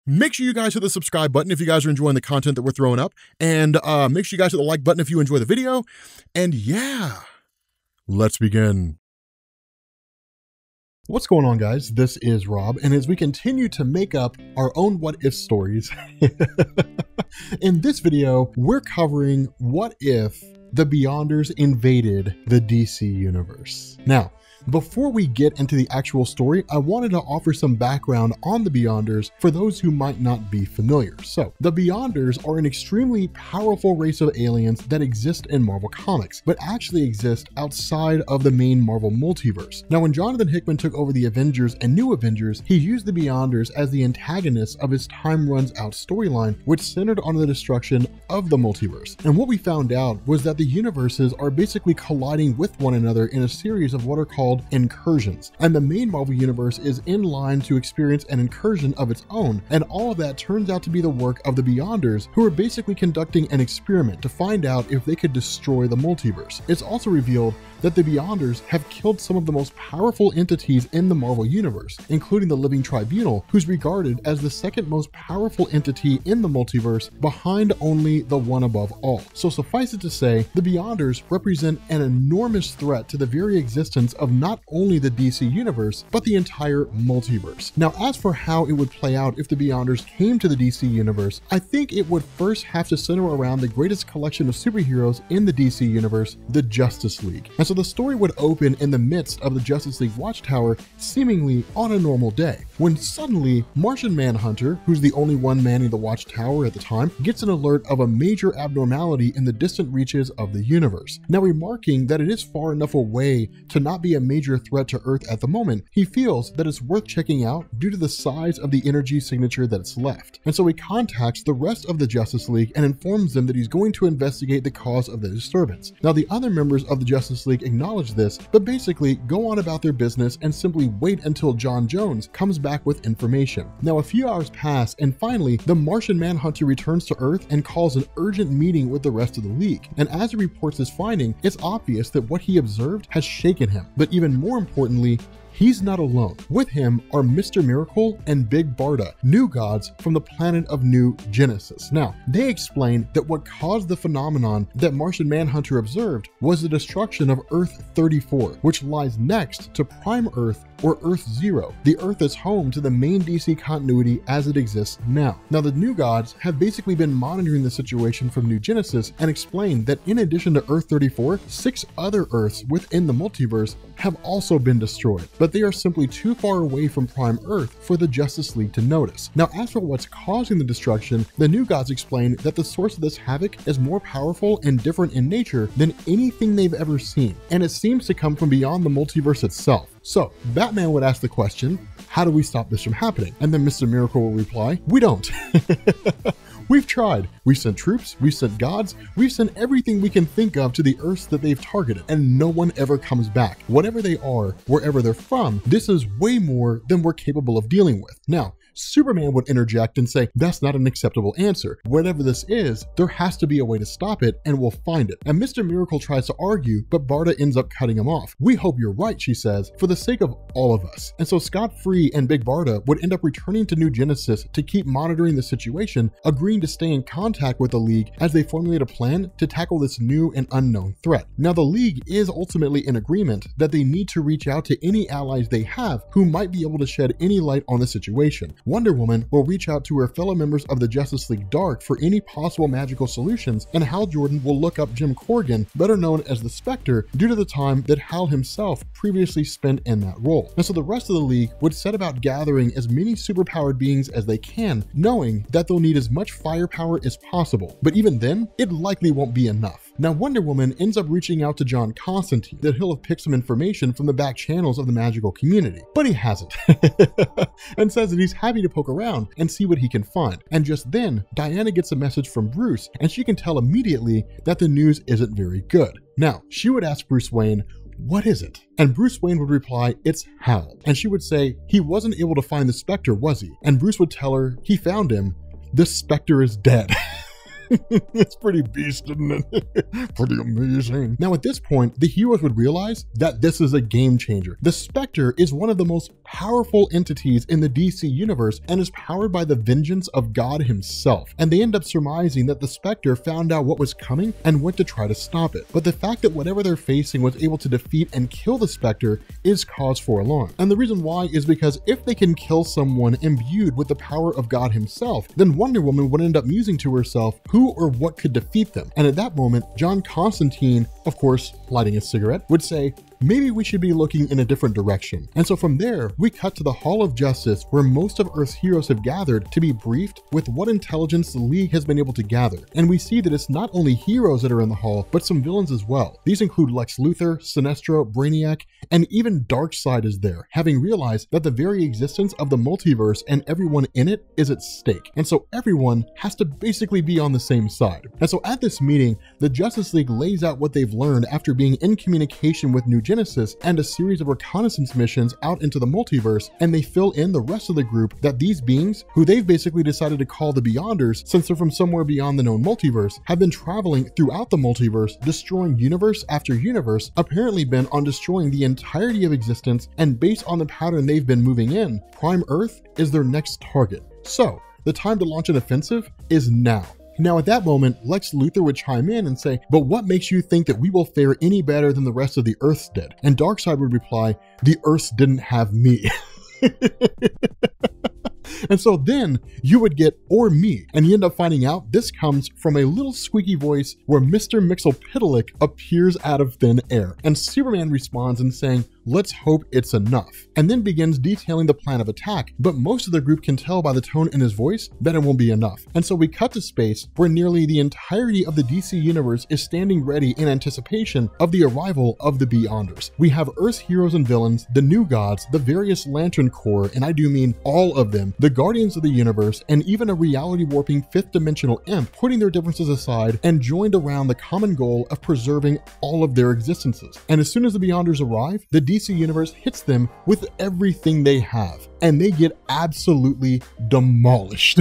Make sure you guys hit the subscribe button if you guys are enjoying the content that we're throwing up. And make sure you guys hit the like button if you enjoy the video. And yeah, let's begin. What's going on, guys? This is Rob, and as we continue to make up our own what-if stories, in this video, we're covering what if the Beyonders invaded the DC universe. Now, before we get into the actual story, I wanted to offer some background on the Beyonders for those who might not be familiar. So, the Beyonders are an extremely powerful race of aliens that exist in Marvel Comics, but actually exist outside of the main Marvel multiverse. Now, when Jonathan Hickman took over the Avengers and New Avengers, he used the Beyonders as the antagonists of his Time Runs Out storyline, which centered on the destruction of the multiverse. And what we found out was that the universes are basically colliding with one another in a series of what are called incursions, and the main Marvel universe is in line to experience an incursion of its own, and all of that turns out to be the work of the Beyonders, who are basically conducting an experiment to find out if they could destroy the multiverse. It's also revealed that the Beyonders have killed some of the most powerful entities in the Marvel universe, including the Living Tribunal, who's regarded as the second most powerful entity in the multiverse, behind only the one above all. So suffice it to say, the Beyonders represent an enormous threat to the very existence of not only the DC universe, but the entire multiverse. Now, as for how it would play out if the Beyonders came to the DC universe, I think it would first have to center around the greatest collection of superheroes in the DC universe, the Justice League. And so the story would open in the midst of the Justice League Watchtower, seemingly on a normal day, when suddenly Martian Manhunter, who's the only one manning the Watchtower at the time, gets an alert of a major abnormality in the distant reaches of the universe. Now, remarking that it is far enough away to not be a major threat to Earth at the moment, he feels that it's worth checking out due to the size of the energy signature that's left. And so he contacts the rest of the Justice League and informs them that he's going to investigate the cause of the disturbance. Now, the other members of the Justice League acknowledge this, but basically go on about their business and simply wait until John Jones comes back with information. Now, a few hours pass, and finally, the Martian Manhunter returns to Earth and calls an urgent meeting with the rest of the League. And as he reports his finding, it's obvious that what he observed has shaken him. But even more importantly, he's not alone. With him are Mr. Miracle and Big Barda, new gods from the planet of New Genesis. Now, they explain that what caused the phenomenon that Martian Manhunter observed was the destruction of Earth 34, which lies next to Prime Earth, or Earth Zero. The Earth is home to the main DC continuity as it exists now. Now, the new gods have basically been monitoring the situation from New Genesis and explained that in addition to Earth 34, 6 other Earths within the multiverse have also been destroyed, but they are simply too far away from Prime Earth for the Justice League to notice. Now, as for what's causing the destruction, the new gods explain that the source of this havoc is more powerful and different in nature than anything they've ever seen, and it seems to come from beyond the multiverse itself. So, Batman would ask the question, how do we stop this from happening? And then Mr. Miracle will reply, we don't. We've tried. We've sent troops, we've sent gods, we've sent everything we can think of to the Earths that they've targeted, and no one ever comes back. Whatever they are, wherever they're from, this is way more than we're capable of dealing with. Now, Superman would interject and say, that's not an acceptable answer. Whatever this is, there has to be a way to stop it, and we'll find it. And Mr. Miracle tries to argue, but Barda ends up cutting him off. We hope you're right, she says, for the sake of all of us. And so Scott Free and Big Barda would end up returning to New Genesis to keep monitoring the situation, agreeing to stay in contact with the League as they formulate a plan to tackle this new and unknown threat. Now, the League is ultimately in agreement that they need to reach out to any allies they have who might be able to shed any light on the situation. Wonder Woman will reach out to her fellow members of the Justice League Dark for any possible magical solutions, and Hal Jordan will look up Jim Corrigan, better known as the Spectre, due to the time that Hal himself previously spent in that role. And so the rest of the League would set about gathering as many superpowered beings as they can, knowing that they'll need as much firepower as possible. But even then, it likely won't be enough. Now, Wonder Woman ends up reaching out to John Constantine that he'll have picked some information from the back channels of the magical community, but he hasn't, and says that he's happy to poke around and see what he can find. And just then, Diana gets a message from Bruce, and she can tell immediately that the news isn't very good. Now, she would ask Bruce Wayne, what is it? And Bruce Wayne would reply, it's Hal. And she would say, he wasn't able to find the Spectre, was he? And Bruce would tell her, he found him. The Spectre is dead. It's pretty beast, isn't it? Pretty amazing. Now at this point, the heroes would realize that this is a game changer. The Spectre is one of the most powerful entities in the DC universe and is powered by the vengeance of God himself. And they end up surmising that the Spectre found out what was coming and went to try to stop it. But the fact that whatever they're facing was able to defeat and kill the Spectre is cause for alarm. And the reason why is because if they can kill someone imbued with the power of God himself, then Wonder Woman would end up musing to herself who or what could defeat them. And at that moment, John Constantine, of course, lighting a cigarette, would say, maybe we should be looking in a different direction. And so from there, we cut to the Hall of Justice, where most of Earth's heroes have gathered to be briefed with what intelligence the League has been able to gather. And we see that it's not only heroes that are in the hall, but some villains as well. These include Lex Luthor, Sinestro, Brainiac, and even Darkseid is there, having realized that the very existence of the multiverse and everyone in it is at stake. And so everyone has to basically be on the same side. And so at this meeting, the Justice League lays out what they've learned after being in communication with New Genesis and a series of reconnaissance missions out into the multiverse, and they fill in the rest of the group that these beings, who they've basically decided to call the Beyonders since they're from somewhere beyond the known multiverse, have been traveling throughout the multiverse, destroying universe after universe, apparently bent on destroying the entirety of existence, and based on the pattern they've been moving in, Prime Earth is their next target. So, the time to launch an offensive is now. Now at that moment, Lex Luthor would chime in and say, but what makes you think that we will fare any better than the rest of the Earths did? And Darkseid would reply, the Earths didn't have me. And so then you would get, or me, and you end up finding out this comes from a little squeaky voice where Mr. Mxyzptlk appears out of thin air. And Superman responds and saying, let's hope it's enough, and then begins detailing the plan of attack, but most of the group can tell by the tone in his voice that it won't be enough. And so we cut to space where nearly the entirety of the DC universe is standing ready in anticipation of the arrival of the Beyonders. We have Earth's heroes and villains, the New Gods, the various Lantern Corps, and I do mean all of them, the Guardians of the Universe, and even a reality warping fifth dimensional imp, putting their differences aside and joined around the common goal of preserving all of their existences. And as soon as the Beyonders arrive, the DC universe hits them with everything they have, and they get absolutely demolished.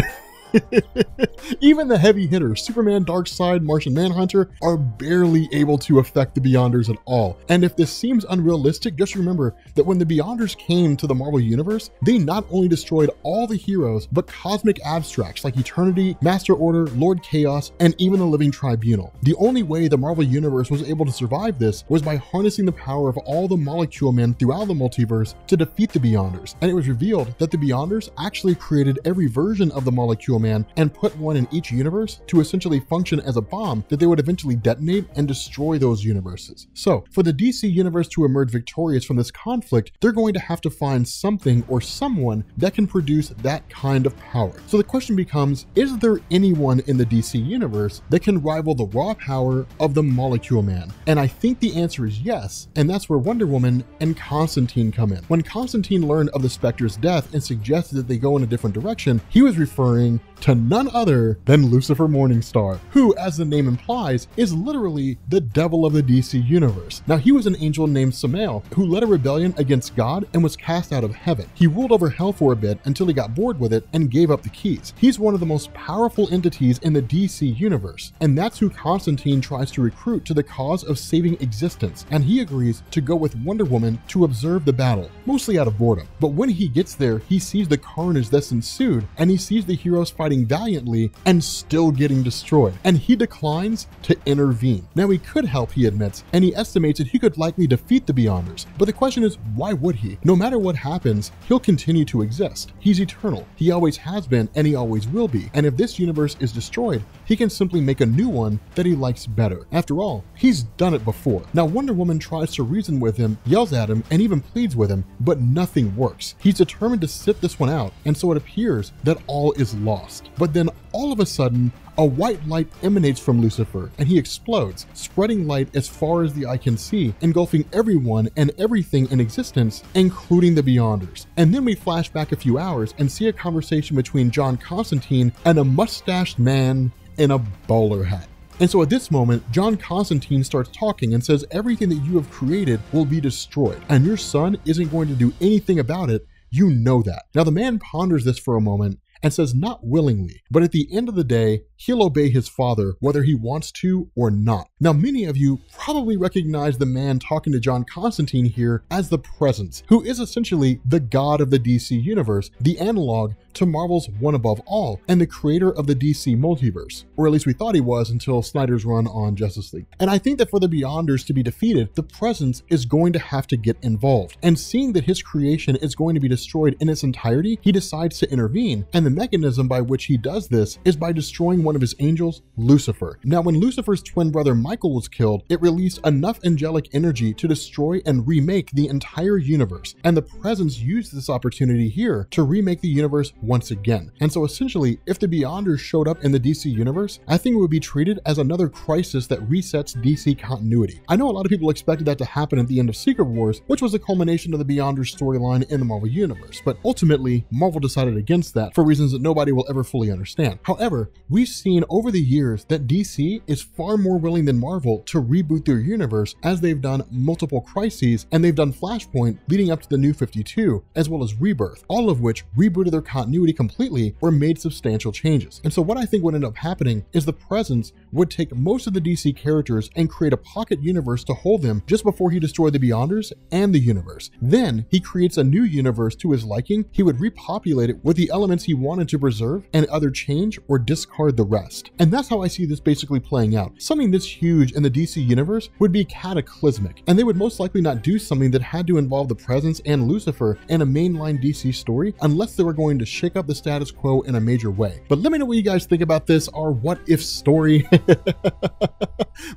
Even the heavy hitters, Superman, Darkseid, Martian Manhunter, are barely able to affect the Beyonders at all. And if this seems unrealistic, just remember that when the Beyonders came to the Marvel Universe, they not only destroyed all the heroes, but cosmic abstracts like Eternity, Master Order, Lord Chaos, and even the Living Tribunal. The only way the Marvel Universe was able to survive this was by harnessing the power of all the Molecule Men throughout the multiverse to defeat the Beyonders. And it was revealed that the Beyonders actually created every version of the Molecule Man and put one in each universe to essentially function as a bomb that they would eventually detonate and destroy those universes. So for the DC universe to emerge victorious from this conflict, they're going to have to find something or someone that can produce that kind of power. So the question becomes, is there anyone in the DC universe that can rival the raw power of the Molecule Man? And I think the answer is yes, and that's where Wonder Woman and Constantine come in. When Constantine learned of the Spectre's death and suggested that they go in a different direction, he was referring to none other than Lucifer Morningstar, who, as the name implies, is literally the devil of the DC universe. Now, he was an angel named Samael who led a rebellion against God and was cast out of heaven. He ruled over hell for a bit until he got bored with it and gave up the keys. He's one of the most powerful entities in the DC universe, and that's who Constantine tries to recruit to the cause of saving existence, and he agrees to go with Wonder Woman to observe the battle, mostly out of boredom. But when he gets there, he sees the carnage that's ensued, and he sees the heroes fighting valiantly and still getting destroyed, and he declines to intervene. Now, he could help, he admits, and he estimates that he could likely defeat the Beyonders, but the question is, why would he? No matter what happens, he'll continue to exist. He's eternal. He always has been, and he always will be. And if this universe is destroyed, he can simply make a new one that he likes better. After all, he's done it before. Now, Wonder Woman tries to reason with him, yells at him, and even pleads with him, but nothing works. He's determined to sit this one out, and so it appears that all is lost. But then all of a sudden, a white light emanates from Lucifer, and he explodes, spreading light as far as the eye can see, engulfing everyone and everything in existence, including the Beyonders. And then we flash back a few hours and see a conversation between John Constantine and a mustached man in a bowler hat. And so at this moment, John Constantine starts talking and says everything that you have created will be destroyed, and your son isn't going to do anything about it. You know that. Now, the man ponders this for a moment and says not willingly, but at the end of the day, he'll obey his father whether he wants to or not. Now, many of you probably recognize the man talking to John Constantine here as the Presence, who is essentially the god of the DC universe, the analog to Marvel's One Above All, and the creator of the DC multiverse, or at least we thought he was until Snyder's run on Justice League. And I think that for the Beyonders to be defeated, the Presence is going to have to get involved. And seeing that his creation is going to be destroyed in its entirety, he decides to intervene, and the mechanism by which he does this is by destroying one of his angels, Lucifer. Now, when Lucifer's twin brother Michael was killed, it released enough angelic energy to destroy and remake the entire universe, and the Presence used this opportunity here to remake the universe once again. And so essentially, if the Beyonders showed up in the DC universe, I think it would be treated as another crisis that resets DC continuity. I know a lot of people expected that to happen at the end of Secret Wars, which was the culmination of the Beyonders storyline in the Marvel universe, but ultimately Marvel decided against that for reasons that nobody will ever fully understand. However, we've seen over the years that DC is far more willing than Marvel to reboot their universe, as they've done multiple crises, and they've done Flashpoint leading up to the New 52, as well as Rebirth, all of which rebooted their continuity completely or made substantial changes. And so what I think would end up happening is the Presence would take most of the DC characters and create a pocket universe to hold them just before he destroyed the Beyonders and the universe. Then he creates a new universe to his liking. He would repopulate it with the elements he wanted to preserve and either change or discard the rest. And that's how I see this basically playing out. Something this huge in the DC universe would be cataclysmic, and they would most likely not do something that had to involve the Presence and Lucifer in a mainline DC story unless they were going to shake up the status quo in a major way. But let me know what you guys think about this, our what if story.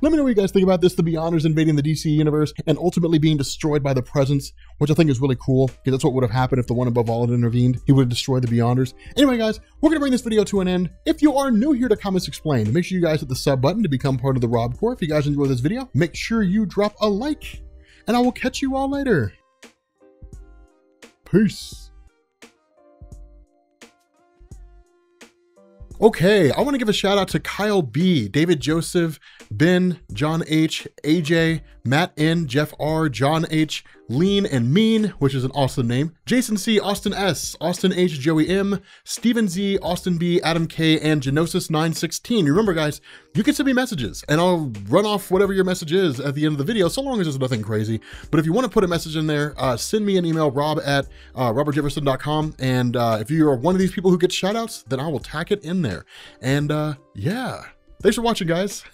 Let me know what you guys think about this, the Beyonders invading the DC universe and ultimately being destroyed by the Presence, which I think is really cool, because that's what would have happened if the One Above All had intervened. He would have destroyed the Beyonders. Anyway, guys, we're gonna bring this video to an end. If you are new here to Comics Explained, make sure you guys hit the sub button to become part of the Rob Corps. If you guys enjoyed this video, make sure you drop a like, and I will catch you all later. Peace. Okay, I want to give a shout out to Kyle B, David Joseph, Ben, John H, AJ, Matt N, Jeff R, John H, Lean and Mean, which is an awesome name, Jason C, Austin S, Austin H, Joey M, Steven Z, Austin B, Adam K, and Genosis 916. Remember, guys, you can send me messages and I'll run off whatever your message is at the end of the video, so long as there's nothing crazy. But if you want to put a message in there, send me an email, rob@robertjefferson.com, and if you are one of these people who gets shout outs, then I will tack it in there. And yeah, thanks for watching, guys.